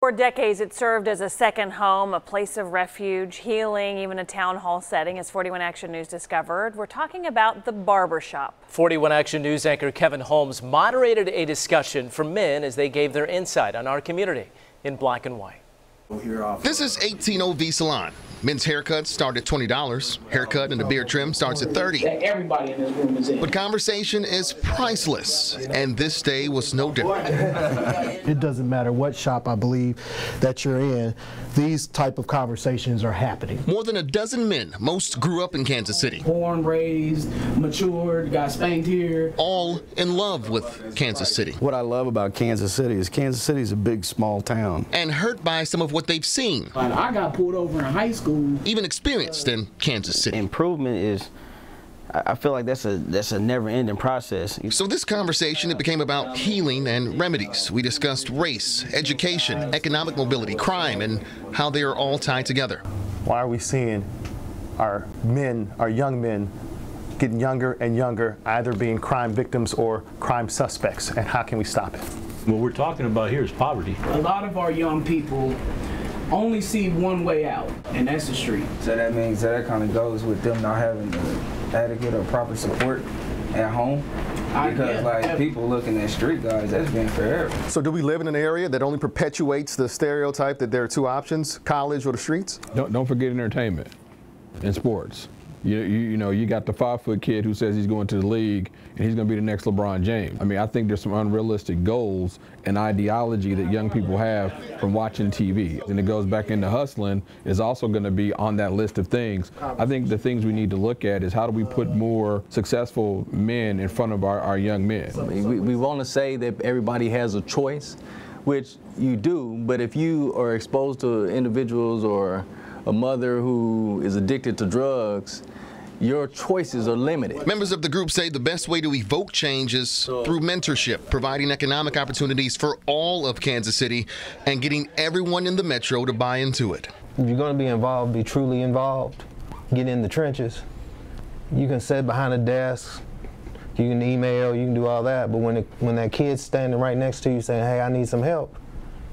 For decades, it served as a second home, a place of refuge, healing, even a town hall setting, as 41 Action News discovered. We're talking about the barbershop. 41 Action News anchor Kevin Holmes moderated a discussion for men as they gave their insight on our community in black and white. This is 180V Salon. Men's haircuts start at $20. Haircut and a beard trim starts at $30. Everybody in this room is in. But conversation is priceless, and this day was no different. It doesn't matter what shop I believe that you're in, these type of conversations are happening. More than a dozen men, most grew up in Kansas City. Born, raised, matured, got spanked here. All in love with Kansas City. What I love about Kansas City is a big, small town. And hurt by some of what they've seen. I got pulled over in high school. Even experienced in Kansas City. Improvement is, I feel like that's a never-ending process. So this conversation, it became about healing and remedies. We discussed race, education, economic mobility, crime, and how they are all tied together. Why are we seeing our young men, getting younger and younger, either being crime victims or crime suspects, and how can we stop it? What we're talking about here is poverty. A lot of our young people only see one way out, and that's the street. So that means that kind of goes with them not having the adequate or proper support at home. Because people looking at street guys, that's been forever. So do we live in an area that only perpetuates the stereotype that there are two options, college or the streets? Don't forget entertainment and sports. You know, you got the 5-foot kid who says he's going to the league and he's going to be the next LeBron James. I mean, I think there's some unrealistic goals and ideology that young people have from watching TV. And it goes back into hustling is also going to be on that list of things. I think the things we need to look at is how do we put more successful men in front of our young men. We want to say that everybody has a choice, which you do, but if you are exposed to individuals or a mother who is addicted to drugs, your choices are limited. Members of the group say the best way to evoke change is through mentorship, providing economic opportunities for all of Kansas City and getting everyone in the metro to buy into it. If you're going to be involved, be truly involved, get in the trenches. You can sit behind a desk, you can email, you can do all that, but when that kid's standing right next to you saying, hey, I need some help,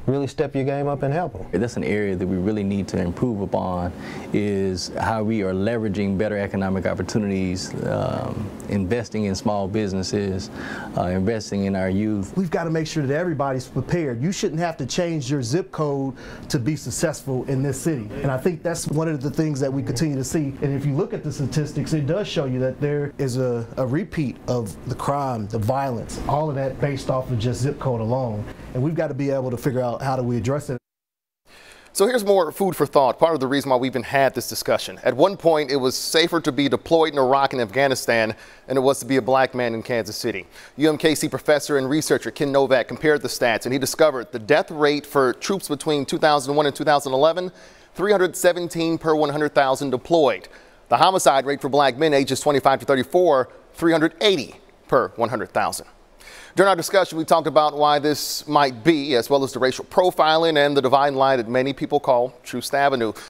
really step your game up and help them. That's an area that we really need to improve upon, is how we are leveraging better economic opportunities, investing in small businesses, investing in our youth. We've got to make sure that everybody's prepared. You shouldn't have to change your zip code to be successful in this city. And I think that's one of the things that we continue to see. And if you look at the statistics, it does show you that there is a repeat of the crime, the violence, all of that based off of just zip code alone. And we've got to be able to figure out how do we address it. So here's more food for thought, part of the reason why we even had this discussion. At one point, it was safer to be deployed in Iraq and Afghanistan than it was to be a black man in Kansas City. UMKC professor and researcher Ken Novak compared the stats, and he discovered the death rate for troops between 2001 and 2011, 317 per 100,000 deployed. The homicide rate for black men ages 25 to 34, 380 per 100,000. During our discussion, we talked about why this might be, as well as the racial profiling and the dividing line that many people call Troost Avenue.